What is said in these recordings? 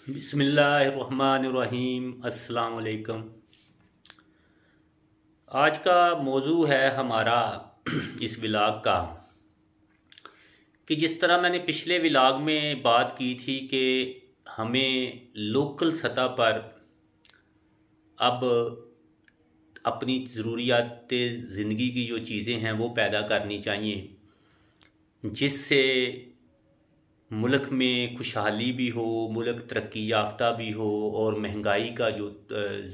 बिस्मिल्लाहिर्रहमानिर्रहीम। अस्सलाम वालेकुम। आज का मौजू है हमारा इस व्लॉग का कि जिस तरह मैंने पिछले व्लॉग में बात की थी कि हमें लोकल सतह पर अब अपनी ज़रूरियात ज़िंदगी की जो चीज़ें हैं वो पैदा करनी चाहिए, जिससे मुल्क में खुशहाली भी हो, मुल्क तरक्की याफ्ता भी हो और महंगाई का जो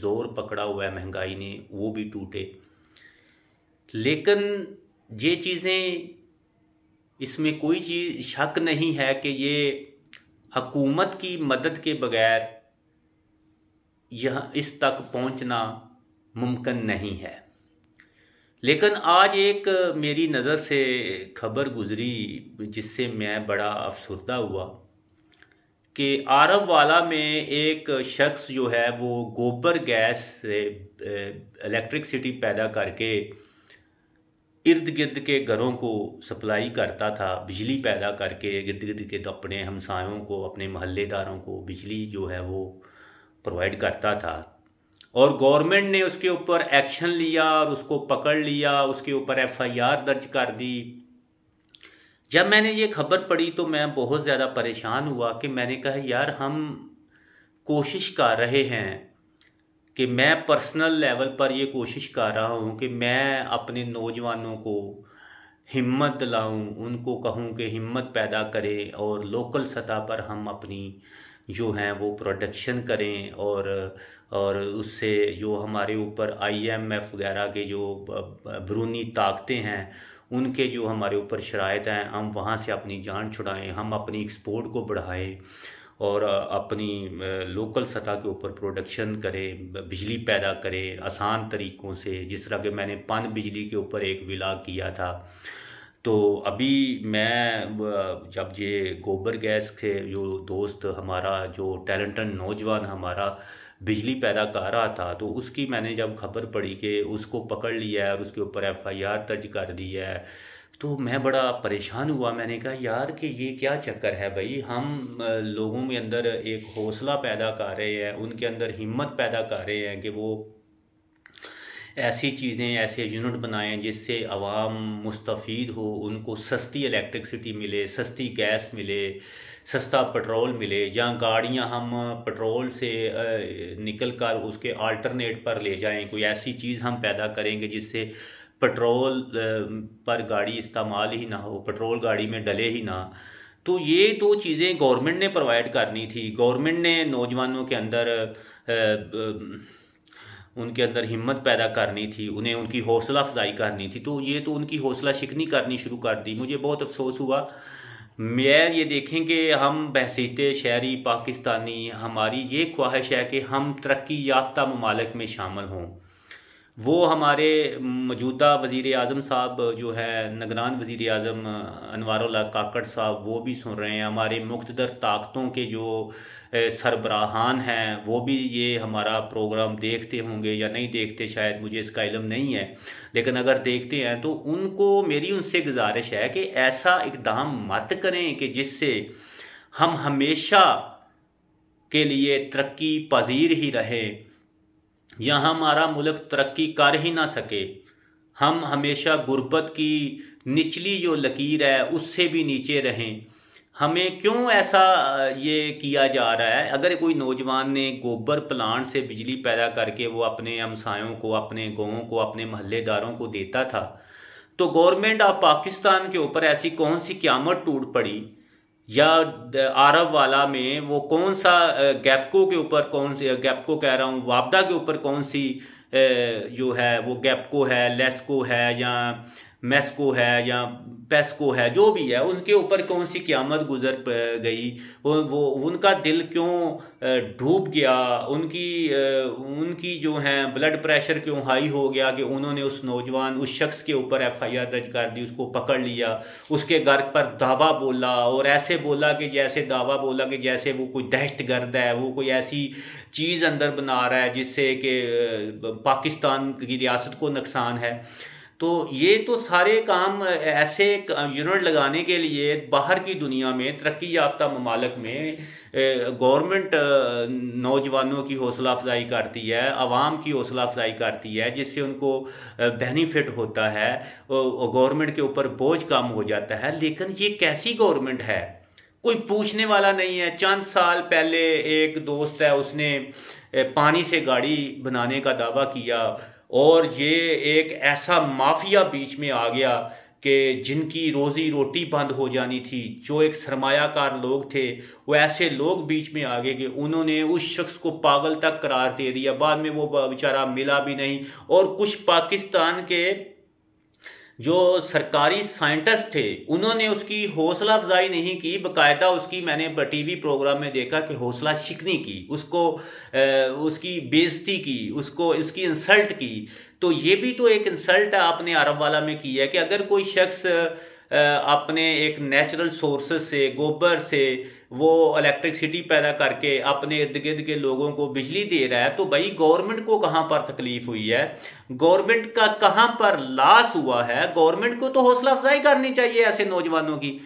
ज़ोर पकड़ा हुआ है महंगाई ने वो भी टूटे। लेकिन ये चीज़ें, इसमें कोई चीज़ शक नहीं है कि ये हकूमत की मदद के बगैर यहाँ इस तक पहुँचना मुमकिन नहीं है। लेकिन आज एक मेरी नज़र से खबर गुज़री जिससे मैं बड़ा अफसरदा हुआ कि आरव वाला में एक शख्स जो है वो गोबर गैस से इलेक्ट्रिसिटी पैदा करके इर्द गिर्द के घरों को सप्लाई करता था, बिजली पैदा करके इर्द गिर्द के अपने हमसायों को, अपने महल्लेदारों को बिजली जो है वो प्रोवाइड करता था। और गवर्नमेंट ने उसके ऊपर एक्शन लिया और उसको पकड़ लिया, उसके ऊपर एफआईआर दर्ज कर दी। जब मैंने ये खबर पढ़ी तो मैं बहुत ज़्यादा परेशान हुआ कि मैंने कहा यार, हम कोशिश कर रहे हैं कि मैं पर्सनल लेवल पर ये कोशिश कर रहा हूँ कि मैं अपने नौजवानों को हिम्मत दिलाऊं, उनको कहूँ कि हिम्मत पैदा करें और लोकल सतह पर हम अपनी जो हैं वो प्रोडक्शन करें और उससे जो हमारे ऊपर आईएमएफ वगैरह के जो बैरूनी ताकतें हैं उनके जो हमारे ऊपर शराइत हैं, हम वहाँ से अपनी जान छुड़ाएं, हम अपनी एक्सपोर्ट को बढ़ाएं और अपनी लोकल सतह के ऊपर प्रोडक्शन करें, बिजली पैदा करें आसान तरीक़ों से। जिस तरह के मैंने पन बिजली के ऊपर एक व्लॉग किया था। तो अभी मैं जब ये गोबर गैस के जो दोस्त हमारा, जो टैलेंटेड नौजवान हमारा बिजली पैदा कर रहा था, तो उसकी मैंने जब खबर पड़ी कि उसको पकड़ लिया है और उसके ऊपर एफआईआर दर्ज कर दी है, तो मैं बड़ा परेशान हुआ। मैंने कहा यार कि ये क्या चक्कर है भाई, हम लोगों में अंदर एक हौसला पैदा कर रहे हैं, उनके अंदर हिम्मत पैदा कर रहे हैं कि वो ऐसी चीज़ें, ऐसे यूनिट बनाएं जिससे आवाम मुस्तफ़ीद हो, उनको सस्ती इलेक्ट्रिसिटी मिले, सस्ती गैस मिले, सस्ता पेट्रोल मिले, या गाड़ियां हम पेट्रोल से निकल कर उसके अल्टरनेट पर ले जाएं। कोई ऐसी चीज़ हम पैदा करेंगे जिससे पेट्रोल पर गाड़ी इस्तेमाल ही ना हो, पेट्रोल गाड़ी में डले ही ना। तो ये दो चीज़ें गवर्नमेंट ने प्रोवाइड करनी थी। गवर्नमेंट ने नौजवानों के अंदर उनके अंदर हिम्मत पैदा करनी थी, उन्हें उनकी हौसला अफजाई करनी थी। तो ये तो उनकी हौसला शिकनी करनी शुरू कर दी। मुझे बहुत अफसोस हुआ। मैं ये देखें कि हम बहसीत शहरी पाकिस्तानी, हमारी ये ख्वाहिश है कि हम तरक्की याफ्ता ममालिक में शामिल हों। वो हमारे मौजूदा वज़ीर आज़म साहब जो है, निगरान वज़ीर आज़म अनवारुल्लाह काकड़ साहब, वो भी सुन रहे हैं। हमारे मुक़्तदर ताकतों के जो सरबराहान हैं वो भी ये हमारा प्रोग्राम देखते होंगे या नहीं देखते, शायद, मुझे इसका इल्म नहीं है। लेकिन अगर देखते हैं तो उनको मेरी उनसे गुजारिश है कि ऐसा इक़दाम मत करें कि जिससे हम हमेशा के लिए तरक्की पजीर ही रहे या हमारा मुल्क तरक्की कर ही ना सके। हम हमेशा गुर्बत की निचली जो लकीर है उससे भी नीचे रहें। हमें क्यों ऐसा ये किया जा रहा है? अगर कोई नौजवान ने गोबर प्लांट से बिजली पैदा करके वो अपने हमसायों को, अपने गाँवों को, अपने महल्लेदारों को देता था, तो गवर्नमेंट ऑफ पाकिस्तान के ऊपर ऐसी कौन सी क़यामत टूट पड़ी? या आरव वाला में वो कौन सा गैपको के ऊपर, कौन सी गैपको कह रहा हूँ, वापडा के ऊपर कौन सी जो है वो गैपको है, लेस्को है या मेस्को है या पेस्को है, जो भी है, उनके ऊपर कौन सी क़यामत गुजर गई? वो उनका दिल क्यों डूब गया? उनकी जो है ब्लड प्रेशर क्यों हाई हो गया कि उन्होंने उस नौजवान, उस शख्स के ऊपर एफआईआर दर्ज कर दी, उसको पकड़ लिया, उसके घर पर दावा बोला और ऐसे बोला कि जैसे दावा बोला कि जैसे वो कोई दहशतगर्द है, वो कोई ऐसी चीज़ अंदर बना रहा है जिससे कि पाकिस्तान की रियासत को नुकसान है। तो ये तो सारे काम ऐसे यूनिट लगाने के लिए बाहर की दुनिया में तरक्की याफ्ता ममालिक में गवर्नमेंट नौजवानों की हौसला अफजाई करती है, आवाम की हौसला अफजाई करती है, जिससे उनको बेनिफिट होता है, गवर्नमेंट के ऊपर बोझ कम हो जाता है। लेकिन ये कैसी गवर्नमेंट है, कोई पूछने वाला नहीं है। चंद साल पहले एक दोस्त है, उसने पानी से गाड़ी बनाने का दावा किया और ये एक ऐसा माफिया बीच में आ गया कि जिनकी रोजी रोटी बंद हो जानी थी, जो एक सरमायाकार लोग थे, वो ऐसे लोग बीच में आ गए कि उन्होंने उस शख्स को पागल तक करार दे दिया। बाद में वो बेचारा मिला भी नहीं। और कुछ पाकिस्तान के जो सरकारी साइंटिस्ट थे उन्होंने उसकी हौसला अफजाई नहीं की, बाकायदा उसकी मैंने टीवी प्रोग्राम में देखा कि हौसला शिकनी की, उसको उसकी बेइज्जती की, उसको उसकी इंसल्ट की। तो ये भी तो एक इंसल्ट आपने अरब वाला में की है कि अगर कोई शख्स अपने एक नेचुरल सोर्सेस से, गोबर से वो इलेक्ट्रिसिटी पैदा करके अपने इर्द गिर्द के लोगों को बिजली दे रहा है, तो भाई गवर्नमेंट को कहाँ पर तकलीफ हुई है, गवर्नमेंट का कहाँ पर लॉस हुआ है? गवर्नमेंट को तो हौसला अफजाई करनी चाहिए ऐसे नौजवानों की।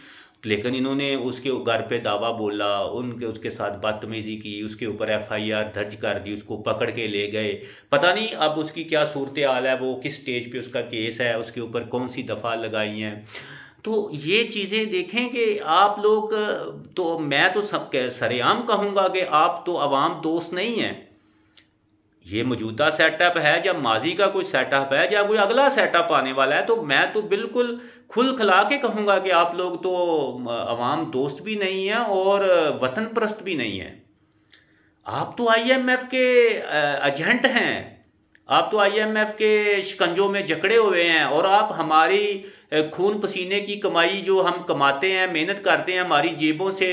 लेकिन इन्होंने उसके घर पे दावा बोला, उसके साथ बदतमीजी की, उसके ऊपर FIR दर्ज कर दी, उसको पकड़ के ले गए। पता नहीं अब उसकी क्या सूरत हाल है, वो किस स्टेज पे उसका केस है, उसके ऊपर कौन सी दफ़ा लगाई हैं। तो ये चीज़ें देखें कि आप लोग, तो मैं तो सब सरेआम कहूँगा कि आप तो अवाम दोस्त नहीं हैं। ये मौजूदा सेटअप है या माजी का कोई सेटअप है या कोई अगला सेटअप आने वाला है, तो मैं तो बिल्कुल खुल खिला के कहूँगा कि आप लोग तो अवाम दोस्त भी नहीं हैं और वतन परस्त भी नहीं हैं। आप तो IMF के एजेंट हैं, आप तो IMF के शिकंजों में जकड़े हुए हैं और आप हमारी खून पसीने की कमाई जो हम कमाते हैं, मेहनत करते हैं, हमारी जेबों से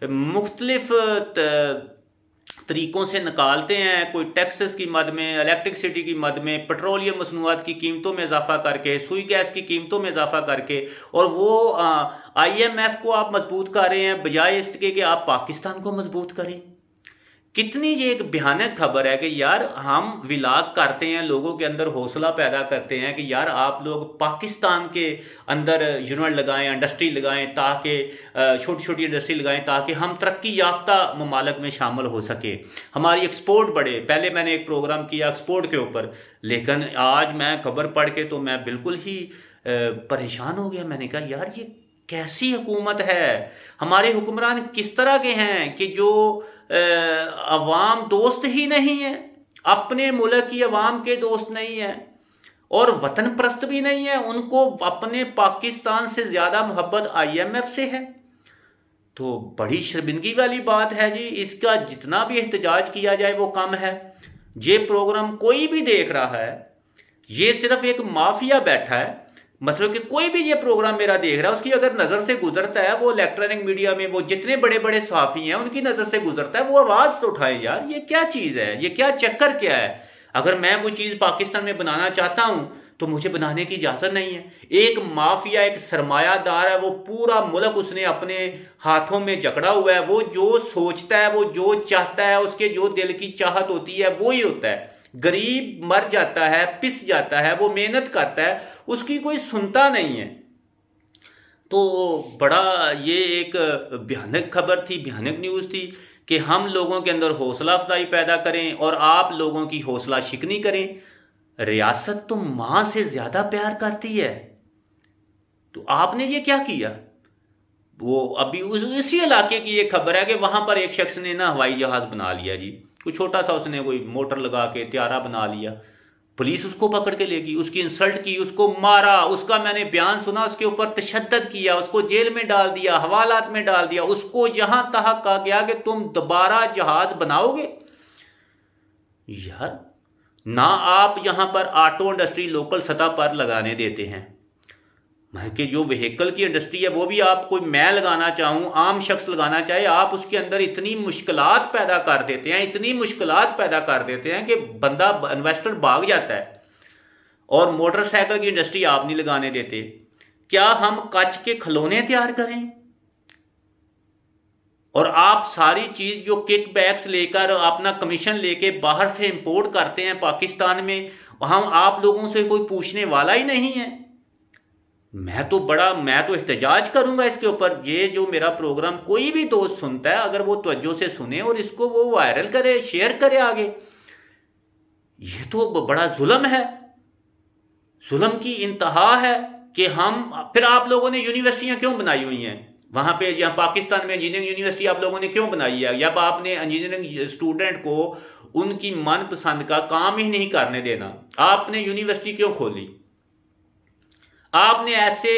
मुख्तलिफ तरीक़ों से निकालते हैं, कोई टैक्सेस की मद में, इलेक्ट्रिसिटी की मद में, पेट्रोलियम मसनूआत की कीमतों में इजाफा करके, सुई गैस की कीमतों में इजाफा करके, और वो IMF को आप मजबूत कर रहे हैं बजाय इसके कि आप पाकिस्तान को मजबूत करें। कितनी ये एक भयानक खबर है कि यार हम विलाग करते हैं, लोगों के अंदर हौसला पैदा करते हैं कि यार आप लोग पाकिस्तान के अंदर यूनिट लगाएं, इंडस्ट्री लगाएं, ताकि छोटी छोटी इंडस्ट्री लगाएं ताकि हम तरक्की याफ्ता ममालिक में शामिल हो सके, हमारी एक्सपोर्ट बढ़े। पहले मैंने एक प्रोग्राम किया एक्सपोर्ट के ऊपर, लेकिन आज मैं खबर पढ़ के तो मैं बिल्कुल ही परेशान हो गया। मैंने कहा यार ये कैसी हुकूमत है, हमारे हुक्मरान किस तरह के हैं कि जो अवाम दोस्त ही नहीं है, अपने मुल्क की अवाम के दोस्त नहीं है और वतन परस्त भी नहीं है, उनको अपने पाकिस्तान से ज़्यादा मोहब्बत IMF से है। तो बड़ी शर्मिंदगी वाली बात है जी, इसका जितना भी एहतजाज किया जाए वो कम है। ये प्रोग्राम कोई भी देख रहा है, ये सिर्फ एक माफिया बैठा है, मतलब कि कोई भी ये प्रोग्राम मेरा देख रहा है उसकी अगर नज़र से गुजरता है, वो इलेक्ट्रॉनिक मीडिया में वो जितने बड़े बड़े सहाफ़ी हैं उनकी नज़र से गुजरता है, वो आवाज़ तो उठाए यार ये क्या चीज़ है, ये क्या चक्कर क्या है। अगर मैं कोई चीज़ पाकिस्तान में बनाना चाहता हूँ तो मुझे बनाने की इजाज़त नहीं है। एक माफिया, एक सरमायादार है, वो पूरा मुल्क उसने अपने हाथों में जकड़ा हुआ है। वो जो सोचता है, वो जो चाहता है, उसके जो दिल की चाहत होती है वो ही होता है। गरीब मर जाता है, पिस जाता है, वो मेहनत करता है, उसकी कोई सुनता नहीं है। तो बड़ा ये एक भयानक खबर थी, भयानक न्यूज़ थी कि हम लोगों के अंदर हौसला अफजाई पैदा करें और आप लोगों की हौसला शिकनी करें। रियासत तो मां से ज्यादा प्यार करती है, तो आपने ये क्या किया? वो अभी इसी इलाके की एक खबर है कि वहां पर एक शख्स ने ना हवाई जहाज बना लिया जी, कोई छोटा सा उसने कोई मोटर लगा के त्यारा बना लिया, पुलिस उसको पकड़ के ले गई, उसकी इंसल्ट की, उसको मारा, उसका मैंने बयान सुना, उसके ऊपर तशद्दद किया, उसको जेल में डाल दिया, हवालात में डाल दिया, उसको यहां तक कहा गया कि तुम दोबारा जहाज बनाओगे। यार ना आप यहां पर ऑटो इंडस्ट्री लोकल सतह पर लगाने देते हैं, कि जो व्हीकल की इंडस्ट्री है वो भी आप, कोई मैं लगाना चाहूँ, आम शख्स लगाना चाहे, आप उसके अंदर इतनी मुश्किलात पैदा कर देते हैं, इतनी मुश्किलात पैदा कर देते हैं कि बंदा, इन्वेस्टर भाग जाता है। और मोटरसाइकिल की इंडस्ट्री आप नहीं लगाने देते। क्या हम कच के खिलौने तैयार करें और आप सारी चीज जो किक बैक्स लेकर अपना कमीशन लेके बाहर से इंपोर्ट करते हैं पाकिस्तान में, हम आप लोगों से कोई पूछने वाला ही नहीं है। मैं तो एहतजाज करूंगा इसके ऊपर। ये जो मेरा प्रोग्राम कोई भी दोस्त सुनता है, अगर वो तवज्जो से सुने और इसको वो वायरल करे, शेयर करे आगे। ये तो बड़ा जुल्म है, जुल्म की इंतहा है कि फिर आप लोगों ने यूनिवर्सिटियां क्यों बनाई हुई हैं वहां पे? यहाँ पाकिस्तान में इंजीनियरिंग यूनिवर्सिटी आप लोगों ने क्यों बनाई है? या आपने इंजीनियरिंग स्टूडेंट को उनकी मनपसंद का काम ही नहीं करने देना, आपने यूनिवर्सिटी क्यों खोली? आपने ऐसे